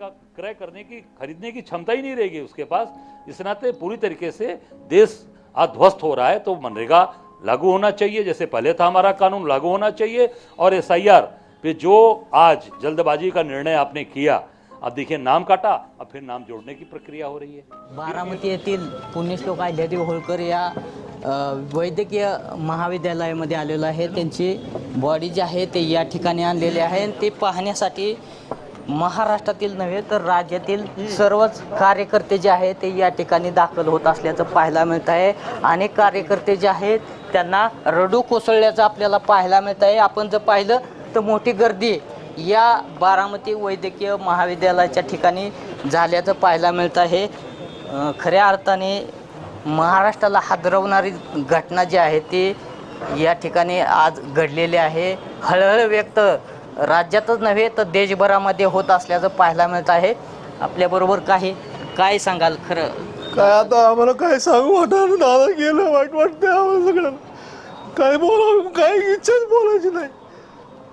का क्रय करने की खरीदने की क्षमता ही नहीं रहेगी उसके पास। इस नाते पूरी तरीके से देश आज ध्वस्त हो रहा है। तो मनरेगा लागू होना चाहिए जैसे पहले था, हमारा कानून लागू होना चाहिए। और एसआईआर पे जो आज जल्दबाजी का निर्णय आपने किया, अब देखिए नाम काटा, अब फिर नाम जोड़ने की प्रक्रिया हो रही है। बारामती येथील पुण्यश्लोक अहिल्यादेवी होळकर या वैद्यकीय महाविद्यालयामध्ये आलेलो आहे। त्यांची बॉडी जी आहे ते या ठिकाणी आणलेली आहे आणि ते पाहण्यासाठी महाराष्ट्रातील नव्हे तर राज्यातील सर्वच कार्यकर्ते जे आहेत ते या ठिकाणी दाखल होत असल्याचं पाहायला मिळत आहे। अनेक कार्यकर्ते जे आहेत त्यांना रडू कोसळल्याचं आपल्याला पाहायला मिळत आहे। आपण जर पाहिलं तर मोठी गर्दी या बारामती वैद्यकीय महाविद्यालयाच्या ठिकाणी झाल्याचं पाहायला मिळत आहे। खऱ्या अर्थाने महाराष्ट्राला हादरवणारी घटना जी आहे ती या ठिकाणी आज घडलेली आहे। हळहळ व्यक्त राज्यातच नव्हे तर देशभरामध्ये होत असल्याचं पाहायला मिळत आहे। आपल्याबरोबर काय सांगाल? खरं काय आता आम्हाला काय सांगू वाटणार, दादा गेलं, वाईट वाटतं आम्हाला सगळं। काय बोलावं, काय इच्छाच बोलायची नाही,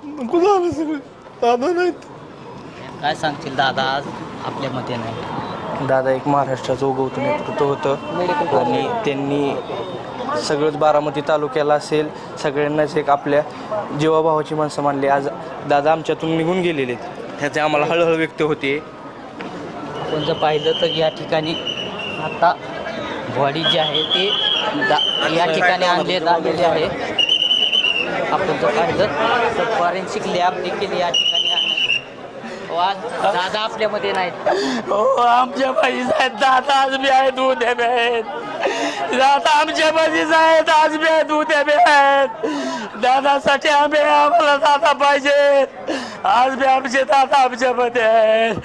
नको झालं सगळं। दादा नाहीत, काय सांगतील दादा आज आपल्यामध्ये नाही? दादा एक महाराष्ट्राचं उगवतं नेतृत्व होतं आणि त्यांनी सगळंच बारामती तालुक्याला असेल सगळ्यांनाच एक आपल्या जीवाभावाची माणसं मानली। आज दादा आमच्यातून निघून गेलेले आहेत, ह्याचे आम्हाला हळहळ व्यक्त होते। आपण जर पाहिलं तर या ठिकाणी आता बॉडी जी आहे ते या ठिकाणी आणलेली आहे। आपण जर पाहिलं तर फॉरेन्सिक लॅब देखील या ठिकाणी आहे। आज दादा आपल्यामध्ये नाहीत। हो आमच्या पाठीच आहेत दादा, आज बी आहेत उद्या बी आहेत। दादा आमच्या पाठीच आहेत, आज बी आहेत उद्या बी आहेत। दादासाठी आम्हाला दादा पाहिजे। आज बी आमचे दादा आमच्यामध्ये आहेत,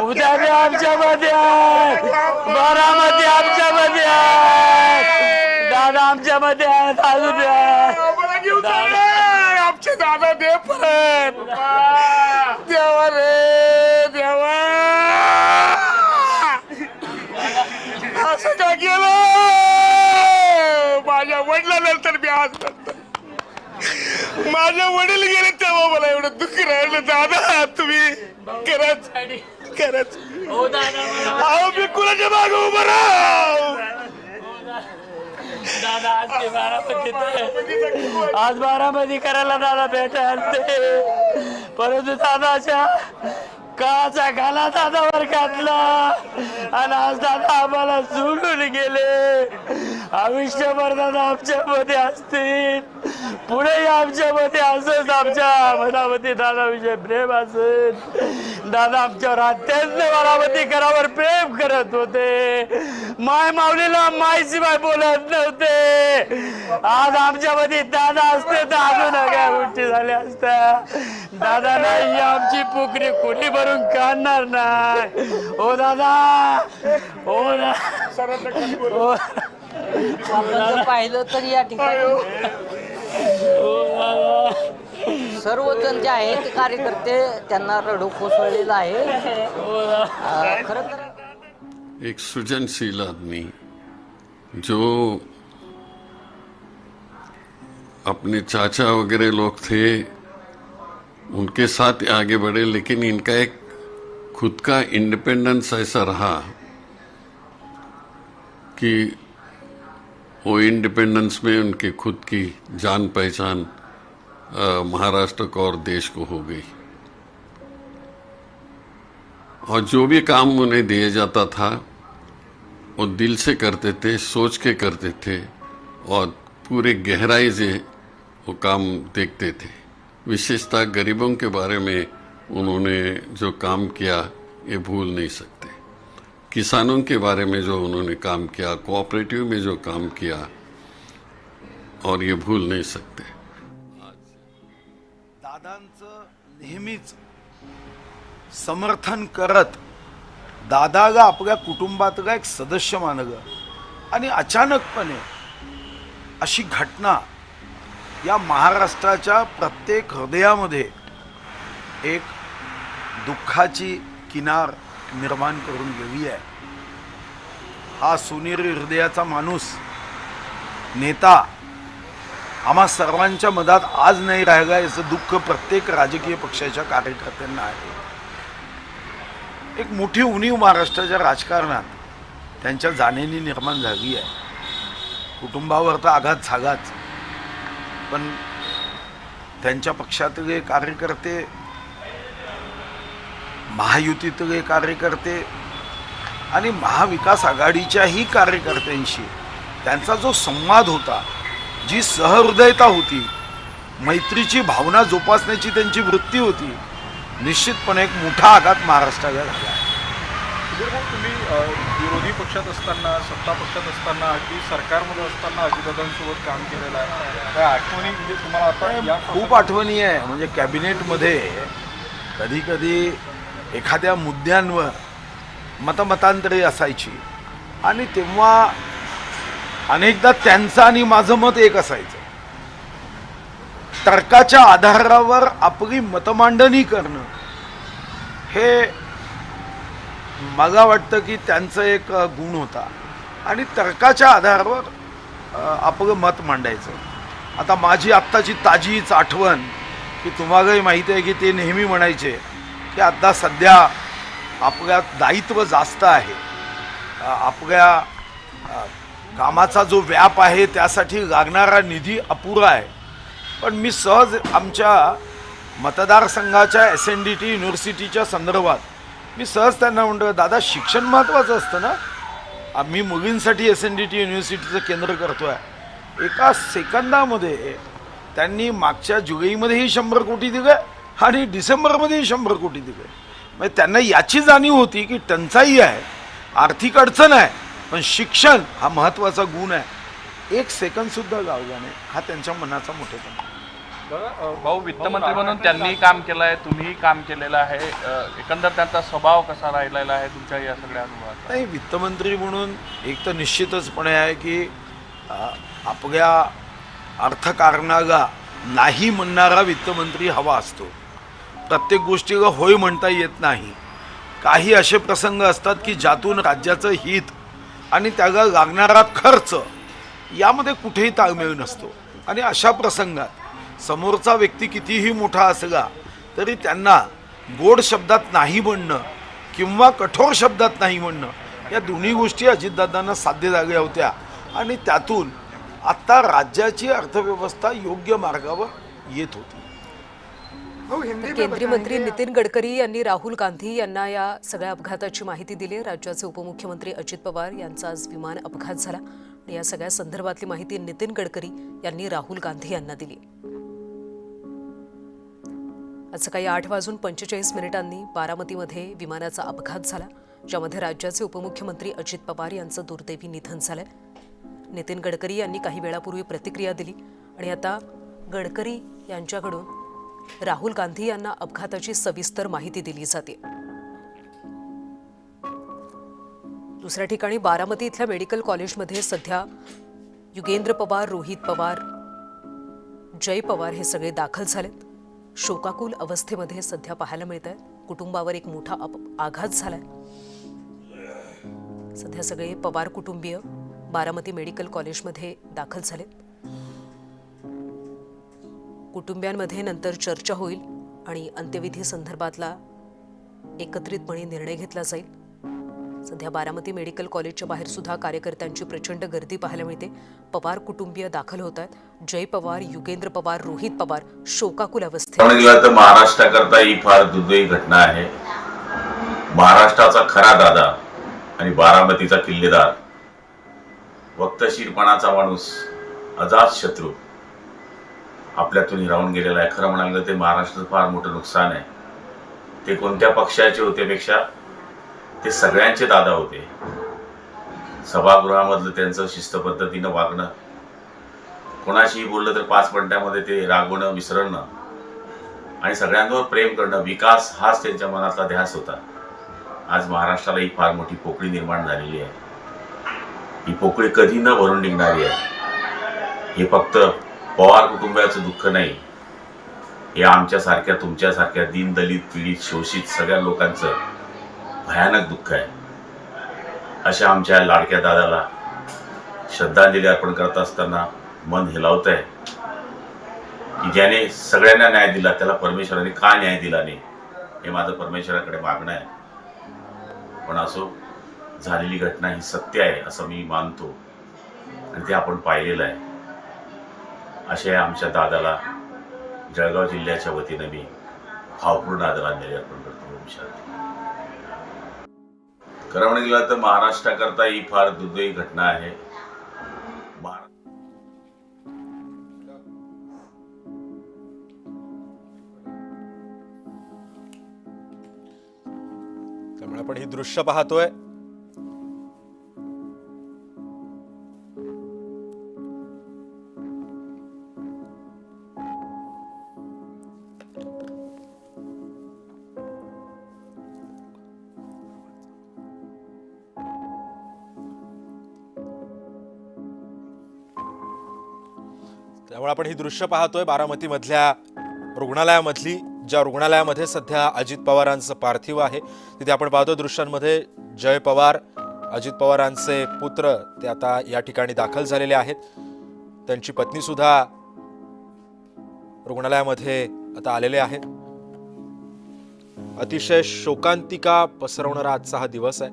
उद्या बी आमच्यामध्ये आहेत, बारामती आमच्यामध्ये आहेत, दादा आमच्यामध्ये आहेत, आज बी आहेत। आमचे दादा दे परत, देवा रे देवा, असं का केलं माझ्या वडिलांनंतर? मी आज माझे वडील गेले तेव्हा मला एवढं दुःख राहिलं। दादा तुम्ही खरंच खरंच अहो मी कुणाच्या मागे उभं राहू? दादा आज बारामती करायला दादा भेटायला, परंतु दादाच्या काचा घाला दादावर घातला आणि आज दादा आम्हाला सोडून गेले। आयुष्यभर दादा आमच्यामध्ये असतील, पुढे आमच्यामध्ये असत, आमच्या मनामध्ये दादाविषयी प्रेम असेल। दादा आमच्यावर अत्यंत बारामती करावर प्रेम करत होते, माय माऊलीला मायशिवाय बोलत नव्हते। आज आमच्यामध्ये दादा असते तर अजून काय गोष्टी झाल्या असत्या। दादा नाही आमची पुकरी कोणी भरून काढणार नाही। ओ दादा, ओ आपण पाहिलं तर या ठिकाणी सर्वजण जे आहेत कार्यकर्ते त्यांना रडू कोसळलेला आहे। खरं तर एक सृजनशील आदमी जो अपने चाचा वगैरह लोग थे उनके साथ आगे बढ़े, लेकिन इनका एक खुद का इंडिपेंडेंस ऐसा रहा कि वो इंडिपेंडेंस में उनकी खुद की जान पहचान महाराष्ट्र को और देश को हो गई। और जो भी काम उन्हें दिया जाता था वो दिल से करते थे, सोच के करते थे और पूरे गहराई से वो काम देखते थे। विशेषतः गरीबों के बारे में उन्होंने जो काम किया ये भूल नहीं सकते। किसानों के बारे में जो उन्होंने काम किया, कोऑपरेटिव में जो काम किया, और ये भूल नहीं सकते। दादांचं नेहमीच समर्थन करत दादाला आपल्या कुटुंबातला एक सदस्य मानलं आणि अचानकपणे अशी घटना या महाराष्ट्राच्या प्रत्येक हृदयामध्ये एक दुःखाची किनार निर्माण करून गेली आहे। हा सोनेरी हृदयाचा माणूस, नेता आम्हा सर्वांच्या मधात आज नाही राहिला, याचं दुःख प्रत्येक राजकीय पक्षाच्या कार्यकर्त्यांना आहे। एक मोठी उणीव महाराष्ट्राच्या राजकारणात त्यांच्या जाणीने निर्माण झाली आहे. कुटुंबावर तर आघात झालाच, पण त्यांच्या पक्षातले कार्यकर्ते, महायुतीतले कार्यकर्ते आणि महाविकास आघाडीच्याही कार्यकर्त्यांशी त्यांचा जो संवाद होता, जी सहृदयता होती, मैत्रीची भावना जोपासण्याची त्यांची वृत्ती होती, निश्चितपणे एक मोठा आघात महाराष्ट्राला झाला. तुम्ही विरोधी पक्षात असताना, सत्ता पक्षात असताना, अगदी सरकारमध्ये असताना अजितदादांसोबत काम केलेलं आहे. काय आठवणी म्हणजे तुम्हाला आता या खूप आठवणी आहे. म्हणजे कॅबिनेटमध्ये कधी कधी एखाद्या मुद्द्यांवर मतमतांतरे असायची आणि तेव्हा अनेकदा त्यांचं आणि माझं मत एक असायचं. तर्काच्या आधारावर आपली मतमांडणी करणं हे मला वाटतं की त्यांचं एक गुण होता आणि तर्काच्या आधारावर आपलं मत मांडायचं. आता माझी आत्ताची ताजीच आठवण की तुम्हालाही माहिती आहे की ते नेहमी म्हणायचे की आता सध्या आपल्या दायित्व जास्त आहे, आपल्या कामाचा जो व्याप आहे त्यासाठी लागणारा निधी अपुरा आहे. पण मी सहज आमच्या मतदारसंघाच्या SNDT युनिव्हर्सिटीच्या संदर्भात मी सहज त्यांना म्हणतो, दादा शिक्षण महत्त्वाचं असतं ना, आम्ही मुलींसाठी SNDT युनिव्हर्सिटीचं केंद्र करतो आहे. एका सेकंदामध्ये त्यांनी मागच्या जुलैमध्येही 100 कोटी दिले आणि डिसेंबरमध्येही 100 कोटी दिले. म्हणजे त्यांना याची जाणीव होती की टंचाई आहे, आर्थिक अडचण आहे, पण शिक्षण हा महत्त्वाचा गुण आहे. एक सेकंदसुद्धा गावला नाही, हा त्यांच्या मनाचा मोठेपणा. भाऊ वित्तमंत्री म्हणून त्यांनी काम केलं आहे, तुम्हीही काम केलेलं आहे. एकंदर त्यांचा स्वभाव कसा राहिलेला आहे तुमच्या या सगळ्या अनुभवात? नाही, वित्तमंत्री म्हणून एक तर निश्चितचपणे आहे की आपल्या अर्थकारणाला नाही म्हणणारा वित्तमंत्री हवा असतो. प्रत्येक गोष्टीला होय म्हणता येत नाही. काही असे प्रसंग असतात की ज्यातून राज्याचं हित आणि त्याला लागणारा खर्च यामध्ये कुठेही ताळमेळ नसतो. आणि अशा प्रसंगात समोरचा व्यक्ती कितीही मोठा असला तरी त्यांना गोड शब्दात नाही म्हणणं किंवा कठोर शब्दात नाही म्हणणं या दोन्ही गोष्टी अजितदादांना साध्य झाल्या होत्या. आणि त्यातून आत्ता राज्याची अर्थव्यवस्था योग्य मार्गावर येत होती. केंद्रीय मंत्री नितीन गडकरी यांनी राहुल गांधी यांना या सगळ्या अपघाताची माहिती दिली. राज्याचे उपमुख्यमंत्री अजित पवार यांचा आज विमान अपघात झाला. या सगळ्या संदर्भातली माहिती नितीन गडकरी यांनी राहुल गांधी यांना दिली. आज सकाळी 8:45 बारामतीमध्ये विमानाचा अपघात झाला, ज्यामध्ये राज्याचे उपमुख्यमंत्री अजित पवार यांचं दुर्दैवी निधन झालंय. नितीन गडकरी यांनी काही वेळापूर्वी प्रतिक्रिया दिली आणि आता गडकरी यांच्याकडून राहुल गांधी यांना अपघाताची सविस्तर माहिती दिली जाते. दुसऱ्या ठिकाणी बारामती इथल्या मेडिकल कॉलेजमध्ये सध्या युगेंद्र पवार, रोहित पवार, जय पवार हे सगळे दाखल झालेत. शोकाकुल अवस्थेमध्ये सध्या पाहायला मिळत आहेत. कुटुंबावर एक मोठा आघात झालाय. सध्या सगळे पवार कुटुंबीय बारामती मेडिकल कॉलेजमध्ये दाखल झालेत. कुटुंबियांमध्ये नंतर चर्चा होईल आणि अंत्यविधी संदर्भातला एकत्रितपणे निर्णय घेतला जाईल. सध्या बारामती मेडिकल कॉलेजच्या बाहेर सुद्धा कार्यकर्त्यांची प्रचंड गर्दी पाहायला मिळते. पवार कुटुंबीय दाखल होत आहेत. जय पवार, युगेंद्र पवार, रोहित पवार शोकाकुल अवस्थेत. तर महाराष्ट्राकरता ही फार दुर्दैवी घटना आहे. महाराष्ट्राचा खरा दादा आणि बारामतीचा किल्लेदार, वक्तशीरपणाचा माणूस, अजात शत्रू आपल्यातून हिरावून गेलेला आहे. खरं म्हणाल ते महाराष्ट्राचं फार मोठं नुकसान आहे. ते कोणत्या पक्षाचे होते पेक्षा ते सगळ्यांचे दादा होते. सभागृहामधलं त्यांचं शिस्त पद्धतीनं वागणं, कोणाशीही बोललं तर 5 मिनिटांमध्ये ते रागवणं, विसरणं आणि सगळ्यांवर प्रेम करणं, विकास हाच त्यांच्या मनातला ध्यास होता. आज महाराष्ट्राला ही फार मोठी पोकळी निर्माण झालेली आहे. ही पोकळी कधी न भरून निघणारी आहे. हे फक्त पवार कुटुंबाचं दुःख नाही, हे आमच्यासारख्या, तुमच्यासारख्या दीनदलित, पीडित, शोषित सगळ्या लोकांचं भयानक दुःख आहे. अशा आमच्या लाडक्या दादाला श्रद्धांजली अर्पण करत असताना मन हेलावत आहे की ज्याने सगळ्यांना न्याय दिला त्याला परमेश्वराने का न्याय दिला नाही, हे माझं परमेश्वराकडे मागणं आहे. पण असो, झालेली घटना ही सत्य आहे असं मी मानतो आणि ते आपण पाहिलेलं आहे. अशा आमच्या दादाला जळगाव जिल्ह्याच्या वतीनं मी भावपूर्ण आदरांजली अर्पण करतो. खरं म्हणायला गेलं तर महाराष्ट्राकरता ही फार दुर्दैवी घटना आहे. त्यामुळे आपण ही दृश्य पाहतोय. त्यामुळे आपण ही दृश्य पाहतोय बारामतीमधल्या रुग्णालयामधली, ज्या रुग्णालयामध्ये सध्या अजित पवारांचं पार्थिव आहे. तिथे आपण पाहतो दृश्यांमध्ये जय पवार, अजित पवारांचे पुत्र ते आता या ठिकाणी दाखल झालेले आहेत. त्यांची पत्नी सुद्धा रुग्णालयामध्ये आता आलेले आहेत. अतिशय शोकांतिका पसरवणारा आजचा हा दिवस आहे.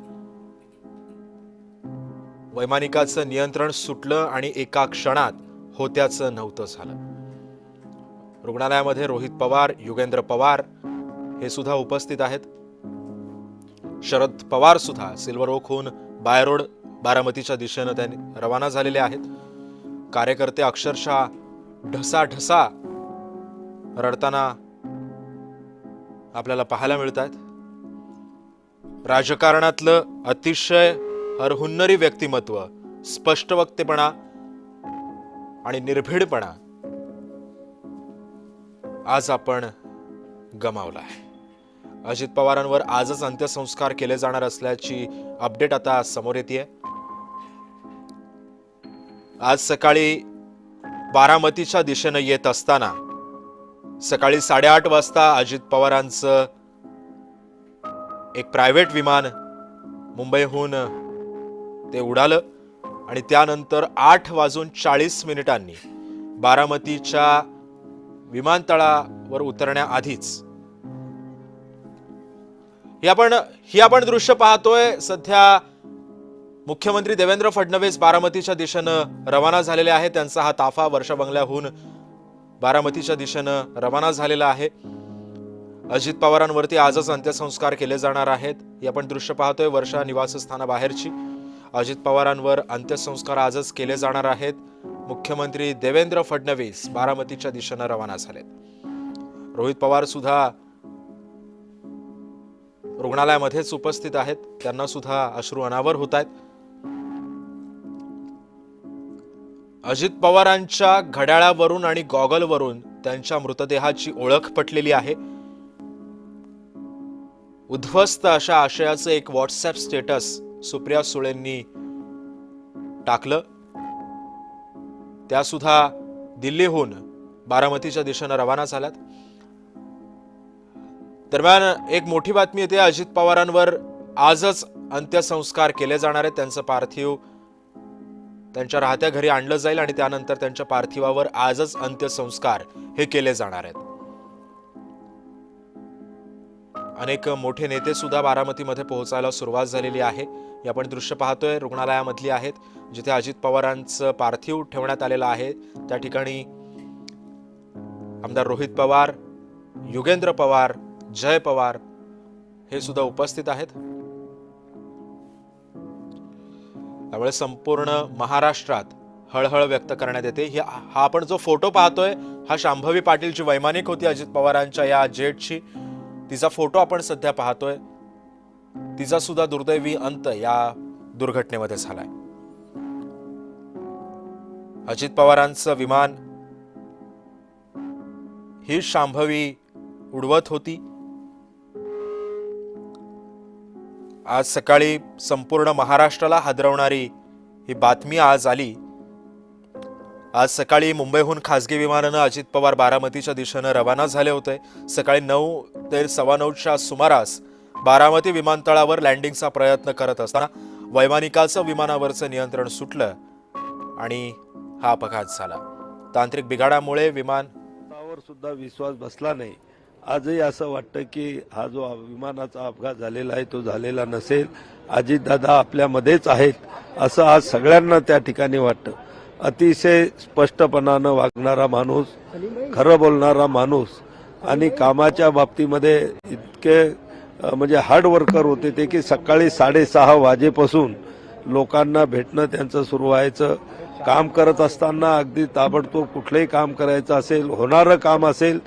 वैमानिकाचं नियंत्रण सुटलं आणि एका क्षणात होत्याचं नव्हतं झालं. रुग्णालयामध्ये रोहित पवार, युगेंद्र पवार हे सुद्धा उपस्थित आहेत. शरद पवार सुद्धा सिल्वर ओकहून बाय रोड बारामतीच्या दिशेनं त्यांनी रवाना झालेले आहेत. कार्यकर्ते अक्षरशः ढसाढसा रडताना आपल्याला पाहायला मिळत आहेत. राजकारणातलं अतिशय हरहुन्नरी व्यक्तिमत्व, स्पष्ट वक्तेपणा आणि निर्भीडपणा आज आपण गमावला आहे. अजित पवारांवर आजच अंत्यसंस्कार केले जाणार असल्याची अपडेट आता समोर येते. आज सकाळी बारामतीच्या दिशेनं येत असताना सकाळी 8:30 वाजता अजित पवारांचं एक प्रायव्हेट विमान मुंबईहून ते उडालं आणि त्यानंतर 8:40 बारामतीच्या विमानतळावर उतरण्याआधीच ही आपण दृश्य पाहतोय. सध्या मुख्यमंत्री देवेंद्र फडणवीस बारामतीच्या दिशेनं रवाना झालेले आहेत. त्यांचा हा ताफा वर्षा बंगल्याहून बारामतीच्या दिशेनं रवाना झालेला आहे. अजित पवारांवरती आजच अंत्यसंस्कार केले जाणार आहेत. ही आपण दृश्य पाहतोय वर्षा निवासस्थानाबाहेरची. अजित पवारांवर अंत्यसंस्कार आजच केले जाणार आहेत. मुख्यमंत्री देवेंद्र फडणवीस बारामतीच्या दिशेनं रवाना झालेत. रोहित पवार सुद्धा रुग्णालयामध्येच उपस्थित आहेत. त्यांना सुद्धा अश्रू अनावर होत आहेत. अजित पवारांच्या घड्याळावरून आणि गॉगलवरून त्यांच्या मृतदेहाची ओळख पटलेली आहे. उद्ध्वस्त अशा आशयाचं एक व्हॉट्सअप स्टेटस सुप्रिया सुळेंनी टाकलं. त्या सुद्धा दिल्लीहून बारामतीच्या दिशेनं रवाना झाल्यात. दरम्यान एक मोठी बातमी येते. अजित पवारांवर आजच अंत्यसंस्कार केले जाणार आहेत. त्यांचं पार्थिव त्यांच्या राहत्या घरी आणलं जाईल आणि त्यानंतर त्यांच्या पार्थिवावर आजच अंत्यसंस्कार हे केले जाणार आहेत. अनेक मोठे नेते सुद्धा बारामतीमध्ये पोहोचायला सुरुवात झालेली आहे. ही आपण दृश्य पाहतोय रुग्णालयामधली आहेत, जिथे अजित पवारांचं पार्थिव ठेवण्यात आलेलं आहे. त्या ठिकाणी आमदार रोहित पवार, युगेंद्र पवार, जय पवार हे सुद्धा उपस्थित आहेत. त्यामुळे संपूर्ण महाराष्ट्रात हळहळ व्यक्त करण्यात येते. हा आपण जो फोटो पाहतोय हा शांभवी पाटील जी वैमानिक होती अजित पवारांच्या या जेटची, तिचा फोटो आपण सध्या पाहतोय. तिचा सुद्धा दुर्दैवी अंत या दुर्घटनेमध्ये झालाय. अजित पवारांचं विमान ही शांभवी उडवत होती. आज सकाळी संपूर्ण महाराष्ट्राला हादरवणारी ही बातमी आज आली. आज सकाळी मुंबईहून खासगी विमानानं अजित पवार बारामतीच्या दिशेनं रवाना झाले होते. सकाळी 9 ते 9:15च्या सुमारास बारामती विमानतळावर लँडिंगचा प्रयत्न करत असताना वैमानिकाचं विमानावरचं नियंत्रण सुटलं आणि हा अपघात झाला. तांत्रिक बिघाडामुळे विमानावर सुद्धा विश्वास बसला नाही आजही असं वाटतं की हा जो विमानाचा अपघात झालेला आहे तो झालेला नसेल, अजितदादा आपल्यामध्येच आहेत असं आज सगळ्यांना त्या ठिकाणी वाटतं. अतिशय स्पष्टपणानं वागणारा माणूस, खरं बोलणारा माणूस आणि कामाच्या बाबतीमध्ये इतके म्हणजे हार्ड वर्कर होते ते की सकाळी 6:30 वाजेपासून लोकांना भेटणं त्यांचं सुरू व्हायचं. काम करत असताना अगदी ताबडतोब कुठलंही काम करायचं असेल, होणारं काम असेल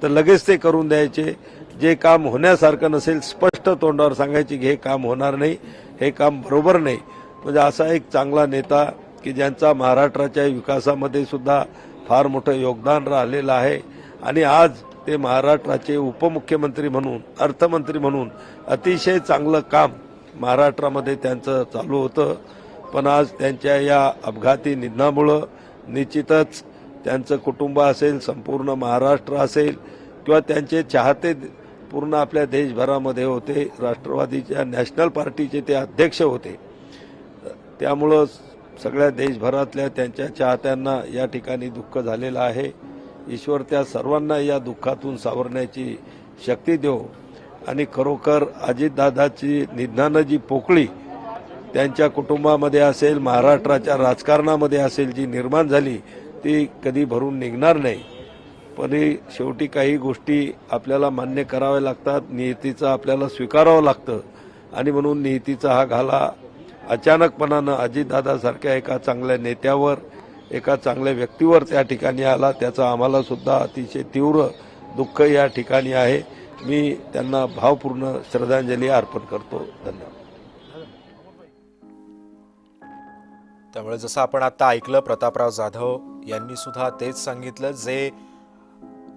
तर लगेच ते करून द्यायचे. जे काम होण्यासारखं नसेल स्पष्ट तोंडावर सांगायचे की हे काम होणार नाही, हे काम बरोबर नाही. म्हणजे असा एक चांगला नेता की ज्यांचा महाराष्ट्राच्या विकासामध्ये सुद्धा फार मोठं योगदान राहिलेलं आहे आणि आज ते महाराष्ट्राचे उपमुख्यमंत्री म्हणून, अर्थमंत्री म्हणून अतिशय चांगलं काम महाराष्ट्रामध्ये त्यांचं चालू होतं. पण आज त्यांच्या या अपघाती निधनामुळं निश्चितच त्यांचं कुटुंब असेल, संपूर्ण महाराष्ट्र असेल किंवा त्यांचे चाहते पूर्ण आपल्या देशभरामध्ये होते. राष्ट्रवादीच्या नॅशनल पार्टीचे ते अध्यक्ष होते. त्यामुळं सगळ्या देशभरातल्या त्यांच्या चाहत्यांना या ठिकाणी दुःख झालेलं आहे. ईश्वर त्या सर्वांना या दुःखातून सावरण्याची शक्ती देव आणि खरोखर अजितदादाची निधनानं जी पोकळी त्यांच्या कुटुंबामध्ये असेल, महाराष्ट्राच्या राजकारणामध्ये असेल जी निर्माण झाली ती कधी भरून निघणार नाही. पण शेवटी काही गोष्टी आपल्याला मान्य कराव्या लागतात, नियतीचं आपल्याला स्वीकारावं लागतं आणि म्हणून नियतीचा हा घाला अचानकपणानं अजितदादासारख्या एका चांगल्या नेत्यावर, एका चांगल्या व्यक्तीवर त्या ठिकाणी आला. त्याचं आम्हाला सुद्धा अतिशय तीव्र दुःख या ठिकाणी आहे. मी त्यांना भावपूर्ण श्रद्धांजली अर्पण करतो. धन्यवाद. त्यामुळे जसं आपण आता ऐकलं, प्रतापराव जाधव यांनी सुद्धा तेच सांगितलं,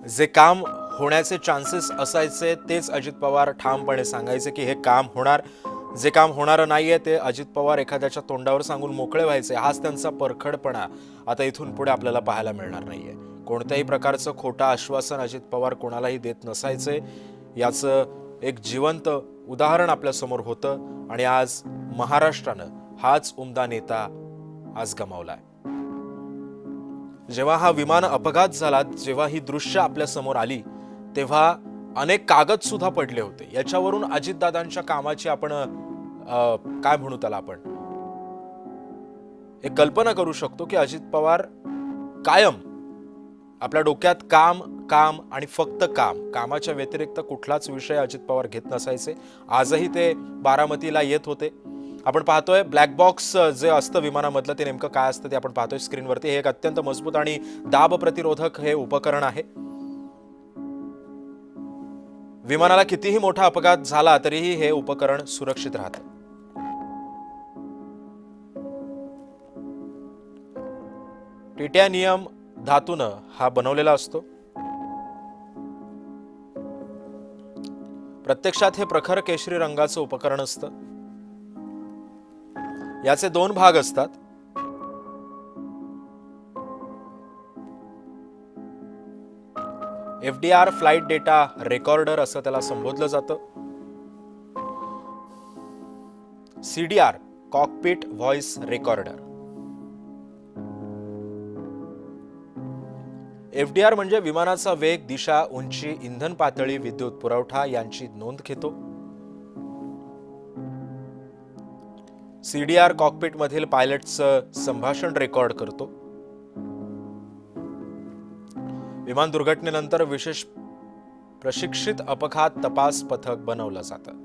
जे काम होण्याचे चान्सेस असायचे तेच अजित पवार ठामपणे सांगायचे की हे काम होणार. जे काम होणारं नाहीये ते अजित पवार एखाद्याच्या तोंडावर सांगून मोकळे व्हायचे. हाच त्यांचा परखडपणा आता इथून पुढे आपल्याला पाहायला मिळणार नाहीये. कोणत्याही प्रकारचं खोटं आश्वासन अजित पवार कोणालाही देत नसायचे. याचं एक जिवंत उदाहरण आपल्या समोर होतं आणि आज महाराष्ट्रानं हाच उमदा नेता आज गमावलाय. जेव्हा हा विमान अपघात झाला, जेव्हा ही दृश्य आपल्या समोर आली, तेव्हा अनेक कागद सुद्धा पडले होते. याच्यावरून अजितदादांच्या कामाची आपण काय म्हणू त्याला, आपण एक कल्पना करू शकतो की अजित पवार कायम आपल्या डोक्यात काम काम आणि फक्त काम, कामाच्या व्यतिरिक्त कुठलाच विषय अजित पवार घेत नसायचे. आजही ते बारामतीला येत होते. आपण पाहतोय ब्लॅक बॉक्स जे असतं विमानामधलं ते नेमकं काय असतं ते आपण पाहतोय स्क्रीनवरती. हे एक अत्यंत मजबूत आणि दाब प्रतिरोधक हे उपकरण आहे. विमानाला कितीही मोठा अपघात झाला तरीही हे उपकरण सुरक्षित राहतं. टायटॅनियम धातूनं हा बनवलेला असतो. प्रत्यक्षात हे प्रखर केशरी रंगाचं उपकरण असतं. याचे 2 भाग असतात. FDR फ्लाइट डेटा रेकॉर्डर असं त्याला संबोधलं जातं. CDR cockpit voice recorder. FDR म्हणजे विमानाचा वेग, दिशा, उंची, इंधन पातळी, विद्युत पुरवठा यांची नोंद घेतो. CDR कॉकपिट मधील पायलटचं संभाषण रेकॉर्ड करतो. विमान दुर्घटनेनंतर विशेष प्रशिक्षित अपघात तपास पथक बनवलं जातं.